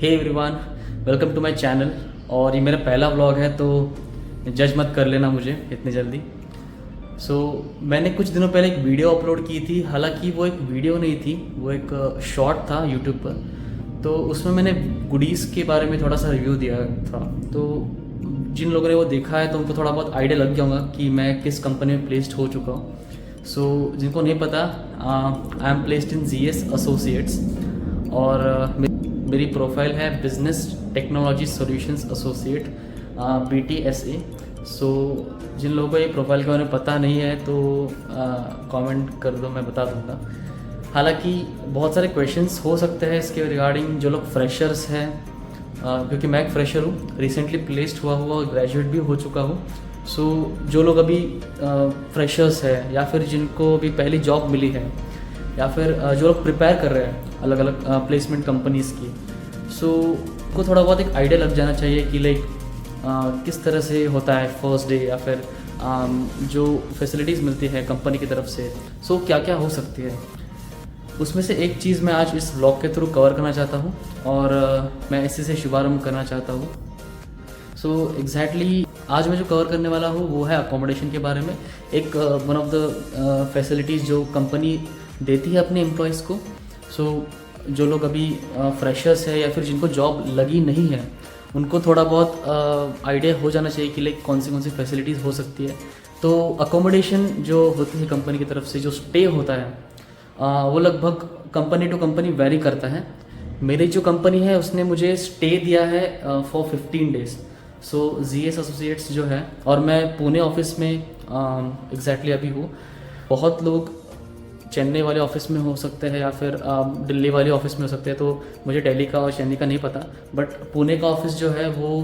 Hey everyone, welcome to my channel. और ये मेरा पहला व्लॉग है तो जज मत कर लेना मुझे इतनी जल्दी। मैंने कुछ दिनों पहले एक वीडियो अपलोड की थी। हालांकि वो एक वीडियो नहीं थी, वो एक शॉर्ट था यूट्यूब पर। तो उसमें मैंने गुडीज़ के बारे में थोड़ा सा रिव्यू दिया था। तो जिन लोगों ने वो देखा है तो उनको थोड़ा बहुत आइडिया लग गया होगा कि मैं किस कंपनी में प्लेस्ड हो चुका हूँ। जिनको नहीं पता, I am placed in ZS associates और मेरी प्रोफाइल है business technology solutions associate BTSA। जिन लोगों को ये प्रोफाइल के बारे में पता नहीं है तो कमेंट कर दो, मैं बता दूंगा। हालांकि बहुत सारे क्वेश्चंस हो सकते हैं इसके रिगार्डिंग जो लोग फ्रेशर्स हैं, क्योंकि मैं एक फ्रेशर हूँ, रिसेंटली प्लेस्ड हुआ और ग्रेजुएट भी हो चुका हूँ। जो लोग अभी फ्रेशर्स है या फिर जिनको अभी पहली जॉब मिली है या फिर जो लोग प्रिपेयर कर रहे हैं अलग अलग प्लेसमेंट कंपनीज़ की, को थोड़ा बहुत एक आइडिया लग जाना चाहिए कि लाइक किस तरह से होता है फर्स्ट डे या फिर जो फैसिलिटीज़ मिलती है कंपनी की तरफ से, क्या क्या हो सकती है। उसमें से एक चीज़ मैं आज इस ब्लॉग के थ्रू कवर करना चाहता हूँ और मैं इसी से शुभारंभ करना चाहता हूँ। एग्जैक्टली आज मैं जो कवर करने वाला हूँ वो है अकोमोडेशन के बारे में। एक वन ऑफ द फैसिलिटीज़ जो कंपनी देती है अपने एम्प्लॉयज़ को। जो लोग अभी फ्रेशर्स है या फिर जिनको जॉब लगी नहीं है, उनको थोड़ा बहुत आइडिया हो जाना चाहिए कि लाइक कौन सी फैसिलिटीज़ हो सकती है। तो अकोमोडेशन जो होती है कंपनी की तरफ से, जो स्टे होता है, वो लगभग कंपनी टू कंपनी वेरी करता है। मेरी जो कंपनी है उसने मुझे स्टे दिया है फॉर 15 डेज़। ZS एसोसिएट्स जो है, और मैं पुणे ऑफिस में एग्जैक्टली अभी हूँ। बहुत लोग चेन्नई वाले ऑफिस में हो सकते हैं या फिर दिल्ली वाले ऑफिस में हो सकते हैं, तो मुझे दिल्ली का और चेन्नई का नहीं पता। बट पुणे का ऑफिस जो है वो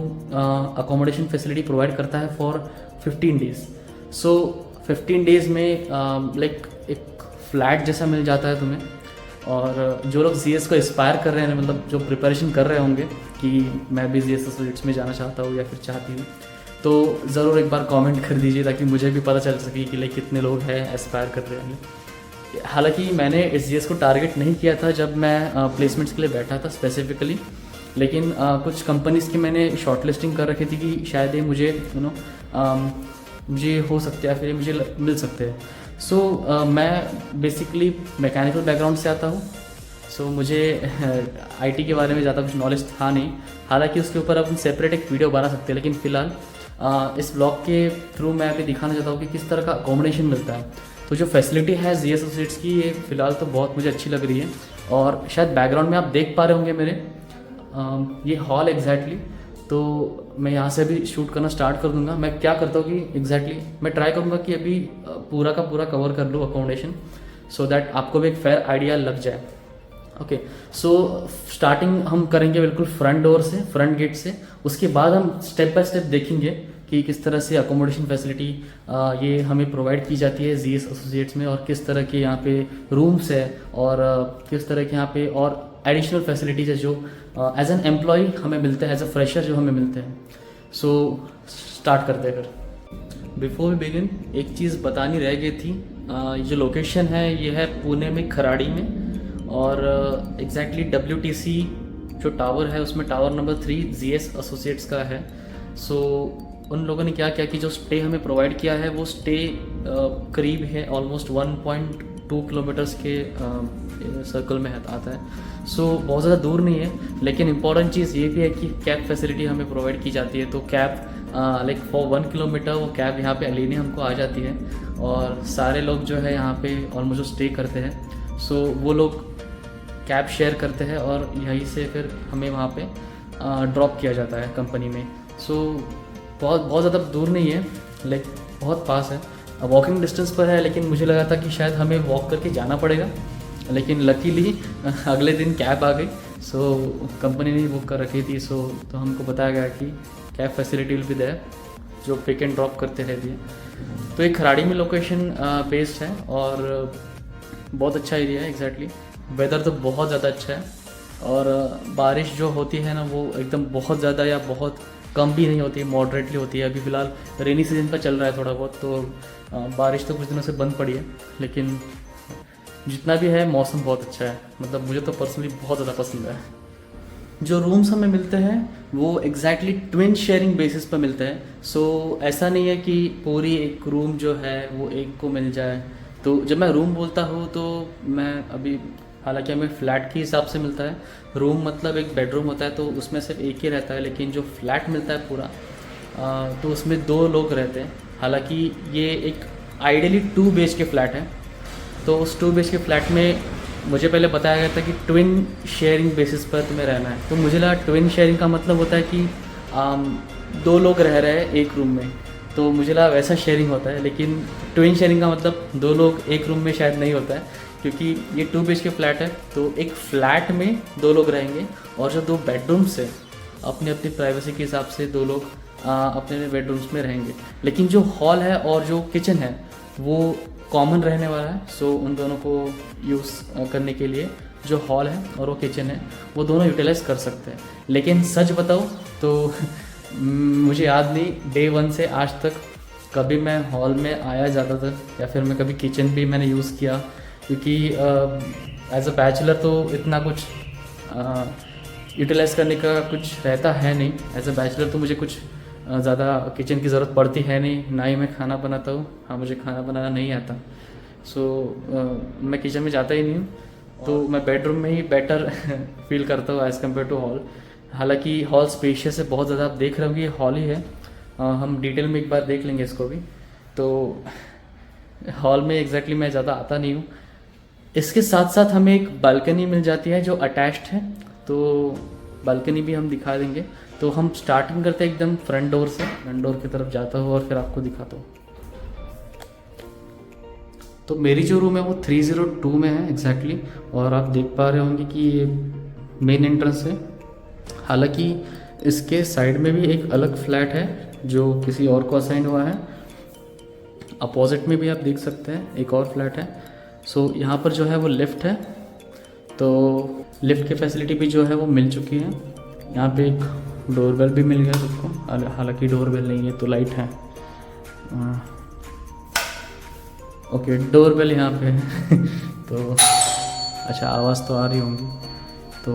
अकोमोडेशन फैसिलिटी प्रोवाइड करता है फॉर 15 डेज़। 15 डेज़ में लाइक एक फ्लैट जैसा मिल जाता है तुम्हें। और जो लोग ZS को इंस्पायर कर रहे हैं, मतलब जो प्रिपरेशन कर रहे होंगे कि मैं भी ZS एसोसिएट्स में जाना चाहता हूँ या फिर चाहती हूँ, तो ज़रूर एक बार कमेंट कर दीजिए ताकि मुझे भी पता चल सके कि लाइक कितने लोग हैं एस्पायर कर रहे हैं। हालांकि मैंने ZS को टारगेट नहीं किया था जब मैं प्लेसमेंट्स के लिए बैठा था स्पेसिफिकली, लेकिन कुछ कंपनीज़ की मैंने शॉर्ट लिस्टिंग कर रखी थी कि शायद ये मुझे मुझे हो सकते हैं या फिर मुझे मिल सकते हैं। मैं बेसिकली मैकेनिकल बैकग्राउंड से आता हूँ। मुझे IT के बारे में ज़्यादा कुछ नॉलेज था नहीं। हालांकि उसके ऊपर अपन सेपरेट एक वीडियो बना सकते हैं, लेकिन फ़िलहाल इस ब्लॉग के थ्रू मैं अभी दिखाना चाहता हूँ कि किस तरह का अकोमोडेशन मिलता है। तो जो फैसिलिटी है ZS एसोसिएट्स की, ये फ़िलहाल तो बहुत मुझे अच्छी लग रही है। और शायद बैकग्राउंड में आप देख पा रहे होंगे मेरे ये हॉल एग्जैक्टली। तो मैं यहाँ से अभी शूट करना स्टार्ट कर दूंगा। मैं क्या करता हूँ कि एग्जैक्टली मैं ट्राई करूँगा कि अभी पूरा का पूरा कवर कर लूँ अकोमोडेशन, सो दैट आपको भी एक फेयर आइडिया लग जाए। ओके, स्टार्टिंग हम करेंगे बिल्कुल फ्रंट डोर से, फ्रंट गेट से। उसके बाद हम स्टेप बाय स्टेप देखेंगे कि किस तरह से अकोमोडेशन फैसिलिटी ये हमें प्रोवाइड की जाती है ZS एसोसिएट्स में, और किस तरह के यहाँ पे रूम्स है, और किस तरह के यहाँ पे और एडिशनल फैसिलिटीज़ है जो एज एन एम्प्लॉय हमें मिलते हैं, एज अ फ्रेशर जो हमें मिलते हैं। स्टार्ट करते हैं फिर। बिफोर वी बिगिन एक चीज़ बतानी रह गई थी। जो लोकेशन है ये है पुणे में खराड़ी में, और एग्जैक्टली WTC जो टावर है उसमें टावर नंबर 3 ZS एसोसिएट्स का है। उन लोगों ने क्या किया कि जो स्टे हमें प्रोवाइड किया है वो स्टे करीब है, ऑलमोस्ट 1.2 किलोमीटर्स के सर्कल में आता है। बहुत ज़्यादा दूर नहीं है। लेकिन इम्पॉर्टेंट चीज़ ये भी है कि कैब फैसिलिटी हमें प्रोवाइड की जाती है। तो कैब लाइक फॉर 1 किलोमीटर वो कैब यहाँ पे लेने हमको आ जाती है। और सारे लोग जो है यहाँ पे ऑलमोस्ट स्टे करते हैं, वो लोग कैब शेयर करते हैं और यहीं से फिर हमें वहाँ पे ड्रॉप किया जाता है कंपनी में। बहुत ज़्यादा दूर नहीं है, लाइक बहुत पास है, वॉकिंग डिस्टेंस पर है। लेकिन मुझे लगा था कि शायद हमें वॉक करके जाना पड़ेगा, लेकिन लकीली अगले दिन कैब आ गई। कंपनी ने बुक कर रखी थी। तो हमको बताया गया कि cab facility will be there, जो पिक एंड ड्रॉप करते रहती है। तो एक खराड़ी में लोकेशन बेस्ड है और बहुत अच्छा एरिया है। एग्जैक्टली वेदर तो बहुत ज़्यादा अच्छा है, और बारिश जो होती है ना वो एकदम बहुत ज़्यादा या बहुत कम भी नहीं होती है, मॉडरेटली होती है। अभी फ़िलहाल रेनी सीजन का चल रहा है थोड़ा बहुत, तो बारिश तो कुछ दिनों से बंद पड़ी है, लेकिन जितना भी है मौसम बहुत अच्छा है। मतलब मुझे तो पर्सनली बहुत ज़्यादा पसंद है। जो रूम्स हमें मिलते हैं वो एग्जैक्टली ट्विन शेयरिंग बेसिस पर मिलते हैं। सो ऐसा नहीं है कि पूरी एक रूम जो है वो एक को मिल जाए। तो जब मैं रूम बोलता हूँ तो मैं अभी, हालांकि हमें फ्लैट के हिसाब से मिलता है। रूम मतलब एक बेडरूम होता है तो उसमें सिर्फ एक ही रहता है, लेकिन जो फ्लैट मिलता है पूरा तो उसमें 2 लोग रहते हैं। हालांकि ये एक आइडियली 2 BHK फ्लैट है। तो उस 2 BHK फ्लैट में मुझे पहले बताया गया था कि ट्विन शेयरिंग बेसिस पर तुम्हें रहना है। तो मुझे लगा ट्विन शेयरिंग का मतलब होता है कि 2 लोग रह रहे हैं एक रूम में, तो मुझे लगा वैसा शेयरिंग होता है। लेकिन ट्विन शेयरिंग का मतलब 2 लोग एक रूम में शायद नहीं होता है, क्योंकि ये 2 BHK फ्लैट है। तो एक फ्लैट में 2 लोग रहेंगे और जो 2 बेडरूम्स है अपनी अपनी प्राइवेसी के हिसाब से 2 लोग अपने अपने बेडरूम्स में रहेंगे। लेकिन जो हॉल है और जो किचन है वो कॉमन रहने वाला है। सो उन दोनों को यूज़ करने के लिए जो हॉल है और वो किचन है वो दोनों यूटिलाइज़ कर सकते हैं। लेकिन सच बताऊँ तो मुझे याद नहीं डे 1 से आज तक कभी मैं हॉल में आया ज़्यादातर, या फिर मैं कभी किचन भी मैंने यूज़ किया, क्योंकि एज अ बैचलर तो इतना कुछ यूटिलाइज़ करने का कुछ रहता है नहीं। एज अ बैचलर तो मुझे कुछ ज़्यादा किचन की ज़रूरत पड़ती है नहीं, ना ही मैं खाना बनाता हूँ। हाँ, मुझे खाना बनाना नहीं आता। सो मैं किचन में जाता ही नहीं हूँ, तो मैं बेडरूम में ही बेटर फील करता हूँ एज़ कम्पेयर टू हॉल। हालांकि हॉल स्पेशियस है बहुत ज़्यादा, आप देख रहे होंगे ये हॉल ही है। हम डिटेल में एक बार देख लेंगे इसको भी। तो हॉल में एग्जैक्टली मैं ज़्यादा आता नहीं हूँ। इसके साथ साथ हमें एक बालकनी मिल जाती है जो अटैच्ड है, तो बालकनी भी हम दिखा देंगे। तो हम स्टार्टिंग करते हैं एकदम फ्रंट डोर से। फ्रंट डोर की तरफ जाता हूँ और फिर आपको दिखाता हूँ। तो मेरी जो रूम है वो 302 में है एग्जैक्टली, और आप देख पा रहे होंगे कि ये मेन एंट्रेंस है। हालांकि इसके साइड में भी एक अलग फ्लैट है जो किसी और को असाइन हुआ है। अपोजिट में भी आप देख सकते हैं एक और फ्लैट है। सो यहाँ पर जो है वो लिफ्ट है, तो लिफ्ट की फैसिलिटी भी जो है वो मिल चुकी है। यहाँ पे एक डोरबेल भी मिल गया सबको, हालांकि डोरबेल नहीं है तो लाइट है। ओके, डोरबेल यहाँ पे है तो अच्छा आवाज़ तो आ रही होंगी। तो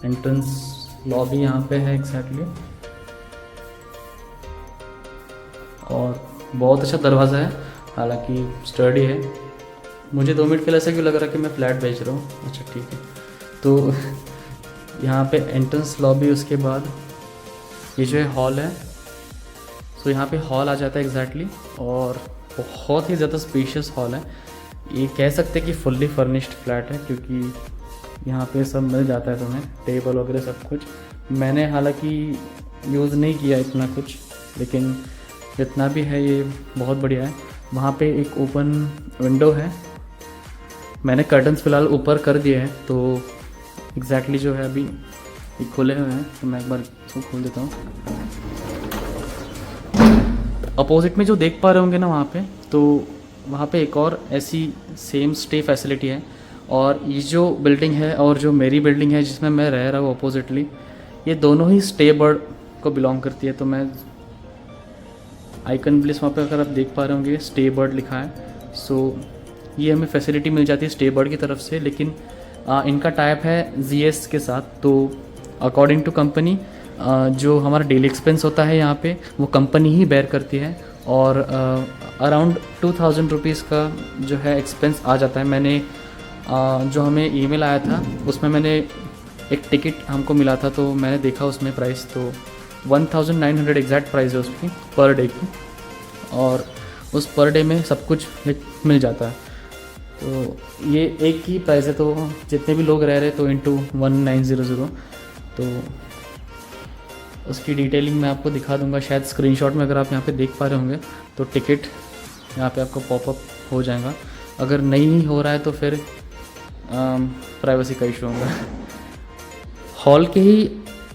एंट्रेंस लॉबी यहाँ पे है एग्जैक्टली, और बहुत अच्छा दरवाज़ा है, हालांकि स्टर्डी है। मुझे 2 मिनट के लिए ऐसा क्यों लग रहा है कि मैं फ्लैट बेच रहा हूँ। अच्छा ठीक है, तो यहाँ पे एंट्रेंस लॉबी, उसके बाद ये जो है हॉल है। तो यहाँ पे हॉल आ जाता है एग्जैक्टली, और बहुत ही ज़्यादा स्पेशियस हॉल है। ये कह सकते हैं कि फुल्ली फर्निश्ड फ्लैट है, क्योंकि यहाँ पे सब मिल जाता है तुम्हें, टेबल वगैरह सब कुछ। मैंने हालांकि यूज़ नहीं किया इतना कुछ, लेकिन जितना भी है ये बहुत बढ़िया है। वहाँ पे एक ओपन विंडो है, मैंने कर्टन्स फ़िलहाल ऊपर कर दिए हैं, तो एग्जैक्टली जो है अभी ये खुले हुए हैं। तो मैं एक बार इसको खोल देता हूँ। अपोजिट में जो देख पा रहे होंगे ना वहाँ पे, तो वहाँ पे एक और ऐसी सेम स्टे फैसिलिटी है। और ये जो बिल्डिंग है और जो मेरी बिल्डिंग है जिसमें मैं रह रहा हूँ अपोजिटली, ये दोनों ही स्टे बर्ड को बिलोंग करती है। तो मैं आइकन प्लेस वहाँ पे अगर आप देख पा रहे होंगे स्टे बर्ड लिखा है। सो ये हमें फैसिलिटी मिल जाती है स्टे बर्ड की तरफ से, लेकिन इनका टाइप है ZS के साथ। तो अकॉर्डिंग टू कंपनी जो हमारा डेली एक्सपेंस होता है यहाँ पे वो कंपनी ही बेयर करती है, और अराउंड 2000 रुपीज़ का जो है एक्सपेंस आ जाता है। मैंने जो हमें ईमेल आया था उसमें मैंने एक टिकट हमको मिला था, तो मैंने देखा उसमें प्राइस, तो 1900 एग्जैक्ट प्राइस है उसकी पर डे की, और उस पर डे में सब कुछ मिल जाता है। तो ये एक ही प्राइस है, तो जितने भी लोग रह रहे तो इंटू 1900। तो उसकी डिटेलिंग मैं आपको दिखा दूंगा शायद स्क्रीनशॉट में, अगर आप यहाँ पे देख पा रहे होंगे तो टिकट यहाँ पे आपको पॉपअप हो जाएगा। अगर नहीं हो रहा है तो फिर प्राइवेसी का इशू होगा। हॉल के ही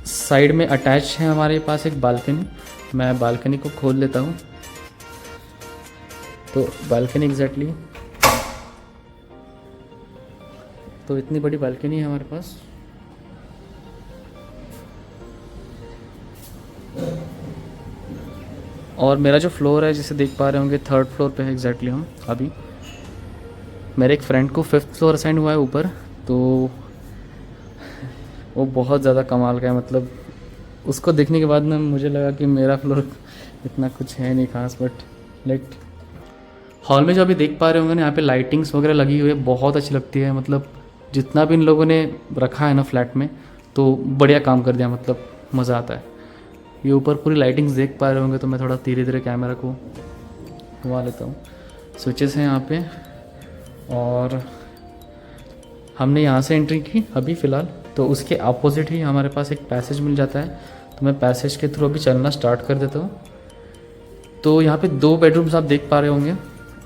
साइड में अटैच है हमारे पास एक बालकनी। मैं बालकनी को खोल लेता हूँ। तो बालकनी एग्जैक्टली, तो इतनी बड़ी बालकनी है हमारे पास। और मेरा जो फ्लोर है जिसे देख पा रहे होंगे 3rd फ्लोर पे है एग्जैक्टली हम अभी। मेरे एक फ्रेंड को 5th फ्लोर असाइन हुआ है ऊपर, तो वो बहुत ज़्यादा कमाल का है। मतलब उसको देखने के बाद में मुझे लगा कि मेरा फ्लोर इतना कुछ है नहीं खास, बट लेट हॉल में जो अभी देख पा रहे होंगे ना, यहाँ पे लाइटिंग्स वगैरह लगी हुई है, बहुत अच्छी लगती है। मतलब जितना भी इन लोगों ने रखा है ना फ्लैट में, तो बढ़िया काम कर दिया, मतलब मज़ा आता है। ये ऊपर पूरी लाइटिंग्स देख पा रहे होंगे, तो मैं थोड़ा धीरे धीरे कैमरा को घुमा लेता हूँ। स्विचेस हैं यहाँ पे, और हमने यहाँ से एंट्री की अभी फ़िलहाल, तो उसके अपोजिट ही हमारे पास एक पैसेज मिल जाता है। तो मैं पैसेज के थ्रू अभी चलना स्टार्ट कर देता हूँ। तो यहाँ पे 2 बेडरूम्स आप देख पा रहे होंगे,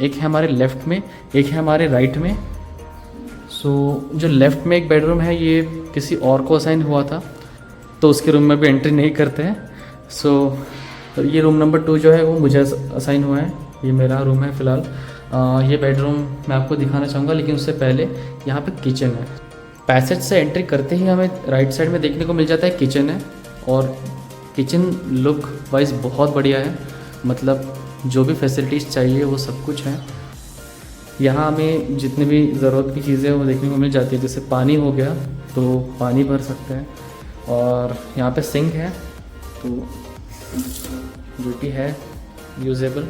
एक है हमारे लेफ़्ट में, एक है हमारे राइट में। सो जो लेफ़्ट में एक बेडरूम है, ये किसी और को असाइन हुआ था, तो उसके रूम में भी एंट्री नहीं करते हैं। सो ये रूम नंबर 2 जो है वो मुझे असाइन हुआ है, ये मेरा रूम है फ़िलहाल। ये बेडरूम मैं आपको दिखाना चाहूँगा, लेकिन उससे पहले यहाँ पे किचन है। पैसेज से एंट्री करते ही हमें राइट साइड में देखने को मिल जाता है किचन है, और किचन लुक वाइज बहुत बढ़िया है। मतलब जो भी फैसिलिटीज़ चाहिए वो सब कुछ है यहाँ। हमें जितनी भी ज़रूरत की चीज़ें वो देखने को मिल जाती है। जैसे पानी हो गया तो पानी भर सकते हैं, और यहाँ पे सिंक है तो जो कि है यूजेबल।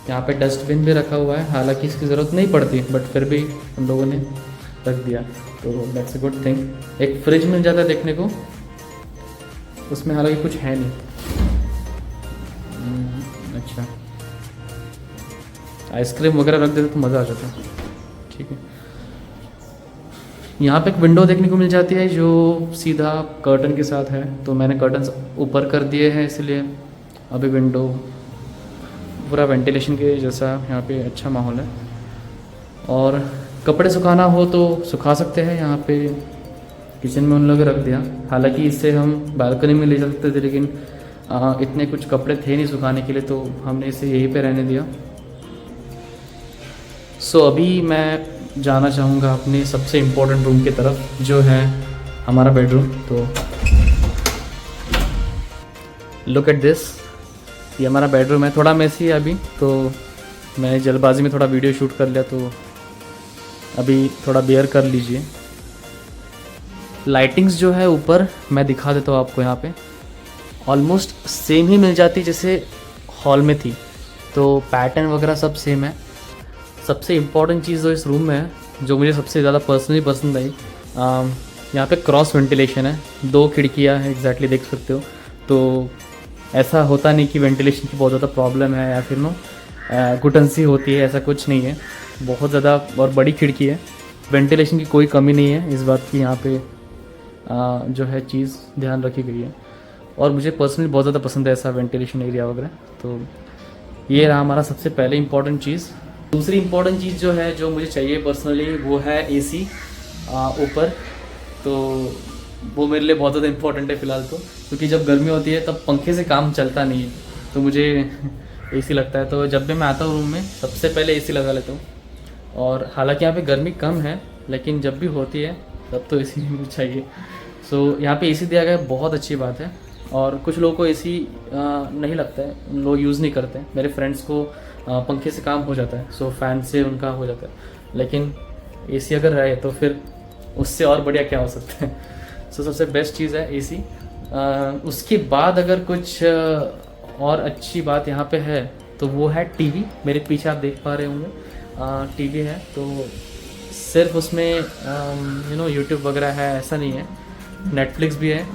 यहाँ पे डस्टबिन भी रखा हुआ है, हालांकि इसकी ज़रूरत नहीं पड़ती, बट फिर भी उन लोगों ने रख दिया, तो दैट्स अ गुड थिंग। एक फ्रिज मिल जाता है देखने को, उसमें हालांकि कुछ है नहीं। अच्छा, आइसक्रीम वगैरह रख देते तो मज़ा आ जाता। ठीक है, यहाँ पे एक विंडो देखने को मिल जाती है जो सीधा कर्टन के साथ है, तो मैंने कर्टन्स ऊपर कर दिए हैं, इसलिए अभी विंडो पूरा वेंटिलेशन के जैसा यहाँ पे अच्छा माहौल है। और कपड़े सुखाना हो तो सुखा सकते हैं यहाँ पे, किचन में उन लोगों ने रख दिया। हालांकि इससे हम बालकनी में ले जा सकते थे, लेकिन इतने कुछ कपड़े थे नहीं सुखाने के लिए, तो हमने इसे यहीं पे रहने दिया। सो अभी मैं जाना चाहूँगा अपने सबसे इम्पोर्टेंट रूम की तरफ, जो है हमारा बेडरूम। तो लुक एट दिस, ये हमारा बेडरूम है। थोड़ा मेसी है अभी, तो मैंने जल्दबाजी में थोड़ा वीडियो शूट कर लिया, तो अभी थोड़ा बेयर कर लीजिए। लाइटिंग्स जो है ऊपर मैं दिखा देता हूँ आपको, यहाँ पे ऑलमोस्ट सेम ही मिल जाती जैसे हॉल में थी, तो पैटर्न वगैरह सब सेम है। सबसे इम्पॉर्टेंट चीज़ जो इस रूम में है, जो मुझे सबसे ज़्यादा पर्सनली पसंद आई, यहाँ पे क्रॉस वेंटिलेशन है। 2 खिड़कियाँ हैं एग्जैक्टली, देख सकते हो। तो ऐसा होता नहीं कि वेंटिलेशन की बहुत ज़्यादा प्रॉब्लम है या फिर घुटनसी होती है, ऐसा कुछ नहीं है। बहुत ज़्यादा और बड़ी खिड़की है, वेंटिलेशन की कोई कमी नहीं है। इस बात की यहाँ पे जो है चीज़ ध्यान रखी गई है, और मुझे पर्सनली बहुत ज़्यादा पसंद है ऐसा वेंटिलेशन एरिया वगैरह। तो ये रहा हमारा सबसे पहले इम्पॉर्टेंट चीज़। दूसरी इम्पॉर्टेंट चीज़ जो है, जो मुझे चाहिए पर्सनली, वो है एसी ऊपर। तो वो मेरे लिए बहुत ज़्यादा इम्पॉर्टेंट है फ़िलहाल तो, क्योंकि जब गर्मी होती है तब पंखे से काम चलता नहीं है, तो मुझे एसी लगता है। तो जब भी मैं आता हूँ रूम में, सबसे पहले एसी लगा लेता हूँ। और हालांकि यहाँ पे गर्मी कम है, लेकिन जब भी होती है तब तो एसी मुझे चाहिए। सो यहाँ पे एसी दिया गया है, बहुत अच्छी बात है। और कुछ लोगों को एसी नहीं लगता है, लोग यूज़ नहीं करते। मेरे फ्रेंड्स को पंखे से काम हो जाता है, सो फैन से उनका हो जाता है, लेकिन एसी अगर रहे तो फिर उससे और बढ़िया क्या हो सकता है। सो सबसे बेस्ट चीज़ है एसी। उसके बाद अगर कुछ और अच्छी बात यहाँ पे है तो वो है टीवी। मेरे पीछे आप देख पा रहे होंगे टीवी है, तो सिर्फ उसमें यूट्यूब वगैरह है ऐसा नहीं है, नेटफ्लिक्स भी है,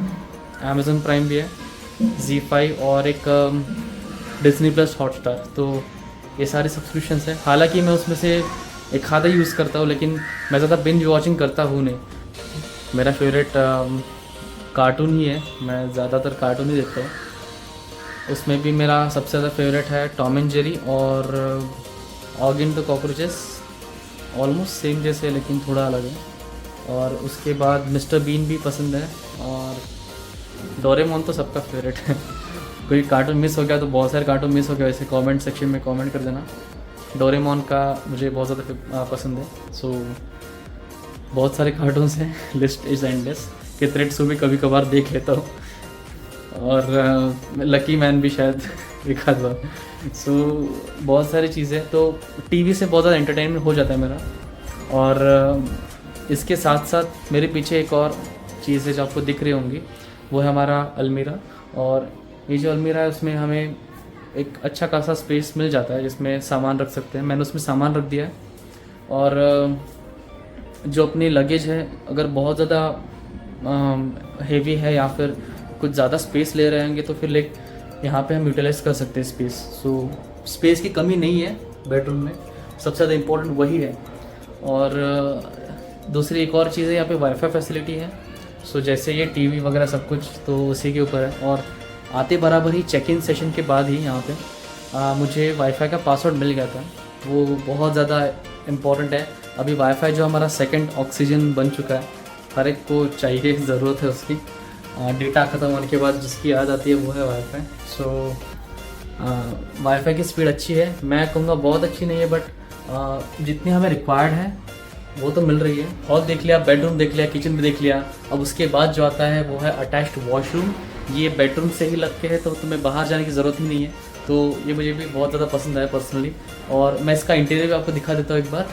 अमेज़न प्राइम भी है, ZEE5 और एक डिज्नी प्लस हॉटस्टार। तो ये सारे सब्सक्रिप्शंस हैं। हालांकि मैं उसमें से एक आधा यूज़ करता हूँ, लेकिन मैं ज़्यादा बिंज वॉचिंग करता हूँ नहीं। मेरा फेवरेट कार्टून ही है, मैं ज़्यादातर कार्टून ही देखता हूँ। उसमें भी मेरा सबसे ज़्यादा फेवरेट है टॉम एंड जेरी और ऑगिन द कॉकरोचेस, ऑलमोस्ट सेम जैसे लेकिन थोड़ा अलग है। और उसके बाद मिस्टर बीन भी पसंद है, और डोरेमोन तो सबका फेवरेट है। कोई कार्टून मिस हो गया तो बहुत सारे कार्टून मिस हो गया, वैसे कमेंट सेक्शन में कमेंट कर देना। डोरेमोन का मुझे बहुत ज़्यादा पसंद है। सो बहुत सारे कार्टून्स हैं, लिस्ट इज़ एंडलेस। के थ्रेड्स भी कभी कभार देख लेता हूँ, और लकी मैन भी शायद एक आध बार। सो बहुत सारी चीज़ें, तो टीवी से बहुत ज़्यादा एंटरटेनमेंट हो जाता है मेरा। और इसके साथ साथ मेरे पीछे एक और चीज़ है जो आपको दिख रही होंगी वो है हमारा अलमीरा। और ये जो अलमीरा है उसमें हमें एक अच्छा खासा स्पेस मिल जाता है जिसमें सामान रख सकते हैं। मैंने उसमें सामान रख दिया है। और जो अपनी लगेज है अगर बहुत ज़्यादा हेवी है या फिर कुछ ज़्यादा स्पेस ले रहे होंगे तो फिर लाइक यहाँ पे हम यूटिलाइज़ कर सकते हैं स्पेस। सो स्पेस की कमी नहीं है बेडरूम में, सबसे ज़्यादा इम्पोर्टेंट वही है। और दूसरी एक और चीज़ है, यहाँ पे वाईफाई फैसिलिटी है। सो जैसे ये टीवी वगैरह सब कुछ तो उसी के ऊपर है। और आते बराबर ही चेक इन सेशन के बाद ही यहाँ पे मुझे वाईफाई का पासवर्ड मिल गया था। वो बहुत ज़्यादा इम्पॉर्टेंट है। अभी वाईफाई जो हमारा सेकंड ऑक्सीजन बन चुका है, हर एक को चाहिए, ज़रूरत है उसकी। डेटा ख़त्म होने के बाद जिसकी याद आती है वो है वाईफाई। सो वाईफाई की स्पीड अच्छी है, मैं कहूँगा बहुत अच्छी नहीं है, बट जितनी हमें रिक्वायर्ड है वो तो मिल रही है। हॉल देख लिया, बेडरूम देख लिया, किचन भी देख लिया। अब उसके बाद जो आता है वो है अटैच्ड वॉशरूम। ये बेडरूम से ही लग के है तो तुम्हें बाहर जाने की ज़रूरत ही नहीं है। तो ये मुझे भी बहुत ज़्यादा पसंद आया पर्सनली। और मैं इसका इंटीरियर भी आपको दिखा देता हूँ एक बार।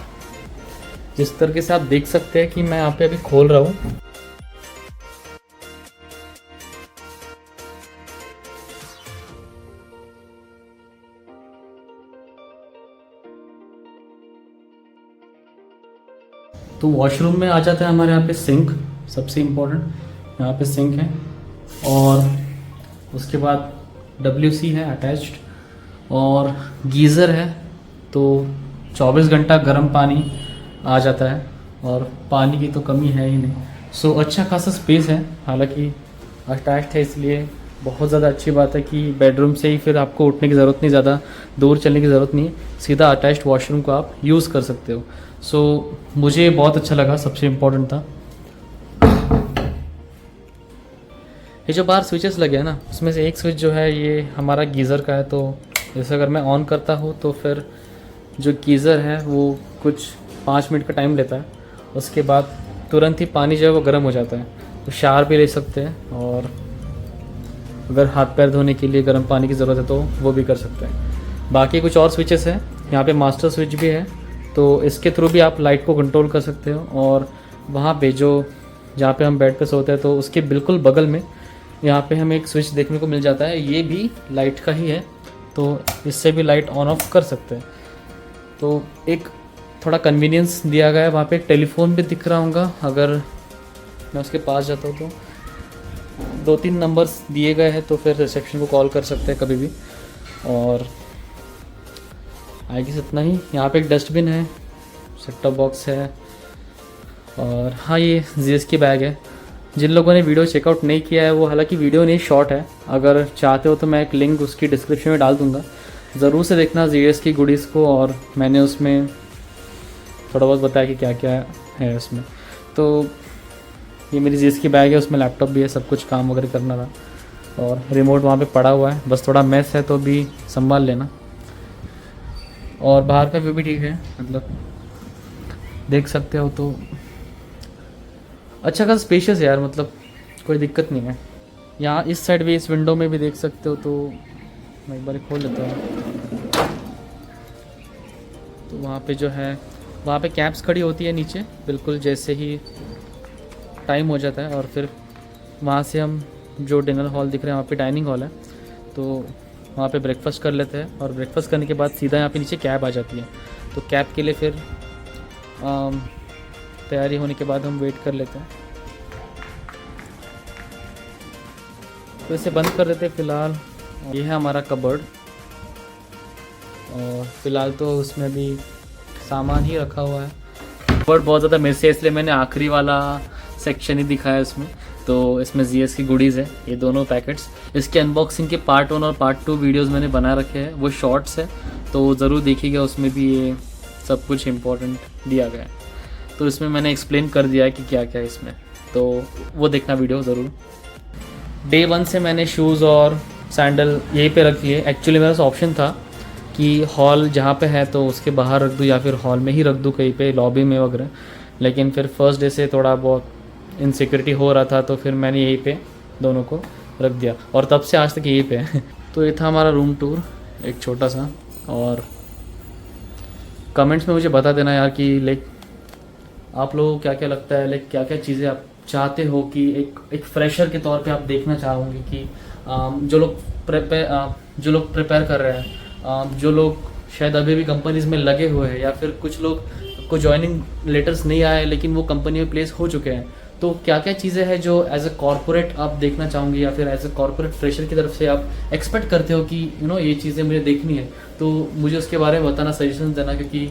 जिस तरीके से आप देख सकते हैं कि मैं यहाँ पे अभी खोल रहा हूँ, तो वॉशरूम में आ जाता है हमारे यहाँ पे सिंक, सबसे इम्पोर्टेंट यहाँ पे सिंक है। और उसके बाद WC है अटैच्ड, और गीज़र है। तो 24 घंटा गर्म पानी आ जाता है और पानी की तो कमी है ही नहीं। सो अच्छा खासा स्पेस है, हालांकि अटैच्ड है इसलिए बहुत ज़्यादा अच्छी बात है कि बेडरूम से ही फिर आपको उठने की ज़रूरत नहीं, ज़्यादा दूर चलने की ज़रूरत नहीं है, सीधा अटैच्ड वॉशरूम को आप यूज़ कर सकते हो। सो मुझे बहुत अच्छा लगा, सबसे इम्पोर्टेंट था। ये जो बाहर स्विचेस लगे हैं ना, उसमें से एक स्विच जो है ये हमारा गीज़र का है। तो जैसे अगर मैं ऑन करता हूँ तो फिर जो गीज़र है वो कुछ 5 मिनट का टाइम लेता है, उसके बाद तुरंत ही पानी जो है वो गर्म हो जाता है। तो शावर भी ले सकते हैं, और अगर हाथ पैर धोने के लिए गर्म पानी की ज़रूरत है तो वो भी कर सकते हैं। बाकी कुछ और स्विचेस हैं, यहाँ पे मास्टर स्विच भी है, तो इसके थ्रू भी आप लाइट को कंट्रोल कर सकते हो। और वहाँ पे जहाँ पे हम बेड पे सोते हैं तो उसके बिल्कुल बगल में यहाँ पे हमें एक स्विच देखने को मिल जाता है, ये भी लाइट का ही है, तो इससे भी लाइट ऑन ऑफ कर सकते हैं। तो एक थोड़ा कन्वीनियंस दिया गया है। वहाँ पे एक टेलीफोन भी दिख रहा होगा, अगर मैं उसके पास जाता हूँ तो 2-3 नंबर्स दिए गए हैं, तो फिर रिसेप्शन को कॉल कर सकते हैं कभी भी। और आगे इतना ही। यहाँ पे एक डस्टबिन है, सेट टॉप बॉक्स है, और हाँ ये GS की बैग है। जिन लोगों ने वीडियो चेकआउट नहीं किया है वो, हालांकि वीडियो नहीं शॉर्ट है, अगर चाहते हो तो मैं एक लिंक उसकी डिस्क्रिप्शन में डाल दूँगा, ज़रूर से देखना GS की गुडीज़ को। और मैंने उसमें थोड़ा बहुत बताया कि क्या क्या है उसमें। तो ये मेरी GS की बैग है, उसमें लैपटॉप भी है, सब कुछ काम वगैरह करना था। और रिमोट वहाँ पे पड़ा हुआ है, बस थोड़ा मैस है तो भी संभाल लेना। और बाहर का व्यू भी ठीक है, मतलब देख सकते हो तो अच्छा खासा स्पेशियस है यार, मतलब कोई दिक्कत नहीं है। यहाँ इस साइड भी, इस विंडो में भी देख सकते हो। तो मैं एक बार खोल लेता हूँ। तो वहाँ पे जो है, वहाँ पे कैब्स खड़ी होती है नीचे, बिल्कुल जैसे ही टाइम हो जाता है। और फिर वहाँ से हम जो डिनर हॉल दिख रहे हैं, वहाँ पे डाइनिंग हॉल है, तो वहाँ पे ब्रेकफास्ट कर लेते हैं। और ब्रेकफास्ट करने के बाद सीधा यहाँ पे नीचे कैब आ जाती है। तो कैब के लिए फिर तैयारी होने के बाद हम वेट कर लेते हैं। तो इसे बंद कर देते हैं फ़िलहाल। ये है हमारा कबर्ड, और फ़िलहाल तो उसमें भी सामान ही रखा हुआ है। कबर्ड बहुत ज़्यादा मेरे से, इसलिए मैंने आखिरी वाला सेक्शन ही दिखाया इसमें। तो इसमें GS की गुडीज़ है, ये दोनों पैकेट्स। इसके अनबॉक्सिंग के पार्ट 1 और पार्ट 2 वीडियोस मैंने बना रखे हैं, वो शॉर्ट्स है, तो ज़रूर देखिएगा, उसमें भी ये सब कुछ इम्पोर्टेंट दिया गया है। तो इसमें मैंने एक्सप्लेन कर दिया है कि क्या क्या है इसमें, तो वो देखना वीडियो ज़रूर। Day 1 से मैंने शूज़ और सैंडल यहीं पे रख लिए। एक्चुअली मेरे पास ऑप्शन था कि हॉल जहाँ पे है तो उसके बाहर रख दूँ या फिर हॉल में ही रख दूँ कहीं पे लॉबी में वगैरह, लेकिन फिर फर्स्ट डे से थोड़ा बहुत इनसिक्योरिटी हो रहा था, तो फिर मैंने यहीं पे दोनों को रख दिया, और तब से आज तक यहीं पे है। तो ये था हमारा रूम टूर, एक छोटा सा। और कमेंट्स में मुझे बता देना यार कि लाइक आप लोगों को क्या क्या लगता है, लाइक क्या क्या चीज़ें आप चाहते हो कि एक फ्रेशर के तौर पे आप देखना चाहोगे कि जो लोग प्रिपेयर कर रहे हैं, जो लोग शायद अभी भी कंपनीज में लगे हुए हैं, या फिर कुछ लोग को जॉइनिंग लेटर्स नहीं आए लेकिन वो कंपनी में प्लेस हो चुके हैं, तो क्या क्या चीज़ें हैं जो एज अ कॉर्पोरेट आप देखना चाहोगे या फिर एज अ कॉर्पोरेट फ्रेशर की तरफ से आप एक्सपेक्ट करते हो कि ये चीज़ें मुझे देखनी है, तो मुझे उसके बारे में बताना, सजेशन देना, क्योंकि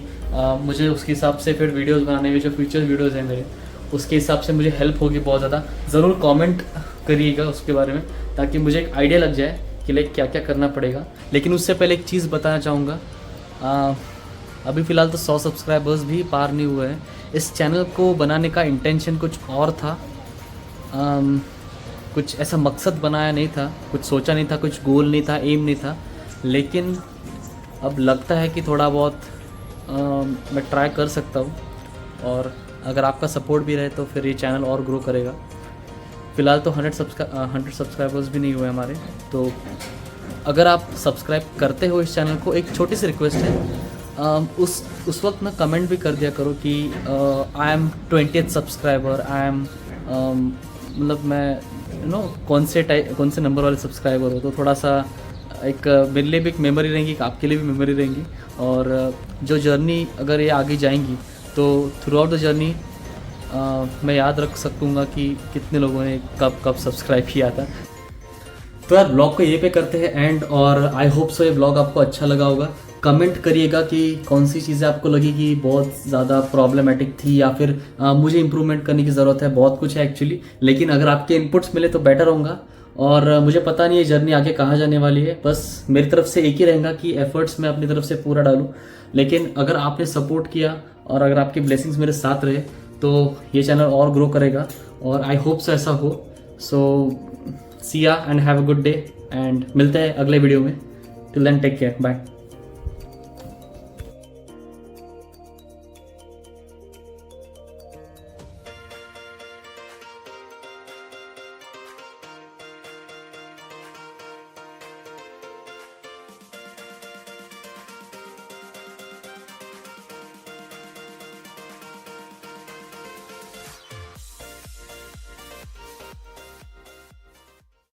मुझे उसके हिसाब से फिर वीडियोज़ बनाने में, जो फ्यूचर वीडियोज़ हैं मेरे, उसके हिसाब से मुझे हेल्प होगी बहुत ज़्यादा। ज़रूर कमेंट करिएगा उसके बारे में, ताकि मुझे एक आइडिया लग जाए कि लाइक क्या क्या करना पड़ेगा। लेकिन उससे पहले एक चीज़ बताना चाहूँगा, अभी फ़िलहाल तो 100 सब्सक्राइबर्स भी पार नहीं हुए हैं। इस चैनल को बनाने का इंटेंशन कुछ और था, कुछ ऐसा मकसद बनाया नहीं था, कुछ सोचा नहीं था, कुछ गोल नहीं था, एम नहीं था, लेकिन अब लगता है कि थोड़ा बहुत मैं ट्राई कर सकता हूँ, और अगर आपका सपोर्ट भी रहे तो फिर ये चैनल और ग्रो करेगा। फ़िलहाल तो 100 सब्सक्राइबर्स भी नहीं हुए हमारे, तो अगर आप सब्सक्राइब करते हो इस चैनल को, एक छोटी सी रिक्वेस्ट है, उस वक्त ना कमेंट भी कर दिया करो कि I am 20th subscriber, I am मतलब मैं कौन से नंबर वाले सब्सक्राइबर हो, तो थोड़ा सा एक मेरे लिए भी एक मेमोरी रहेंगी, आपके लिए भी मेमोरी रहेंगी, और जो जर्नी अगर ये आगे जाएंगी तो थ्रू आउट द जर्नी मैं याद रख सकूँगा कि कितने लोगों ने कब सब्सक्राइब किया था। तो यार ब्लॉग को ये पे करते हैं एंड, और आई होप सो ये ब्लॉग आपको अच्छा लगा होगा। कमेंट करिएगा कि कौन सी चीज़ें आपको लगी कि बहुत ज़्यादा प्रॉब्लमेटिक थी, या फिर मुझे इंप्रूवमेंट करने की ज़रूरत है। बहुत कुछ है एक्चुअली, लेकिन अगर आपके इनपुट्स मिले तो बेटर होगा। और मुझे पता नहीं ये जर्नी आगे कहाँ जाने वाली है, बस मेरी तरफ से एक ही रहेगा कि एफर्ट्स मैं अपनी तरफ से पूरा डालूँ। लेकिन अगर आपने सपोर्ट किया और अगर आपकी ब्लेसिंग्स मेरे साथ रहे तो ये चैनल और ग्रो करेगा, और आई होप सो ऐसा हो। So see ya and have a good day, and मिलते हैं अगले वीडियो में। Till then take care, bye.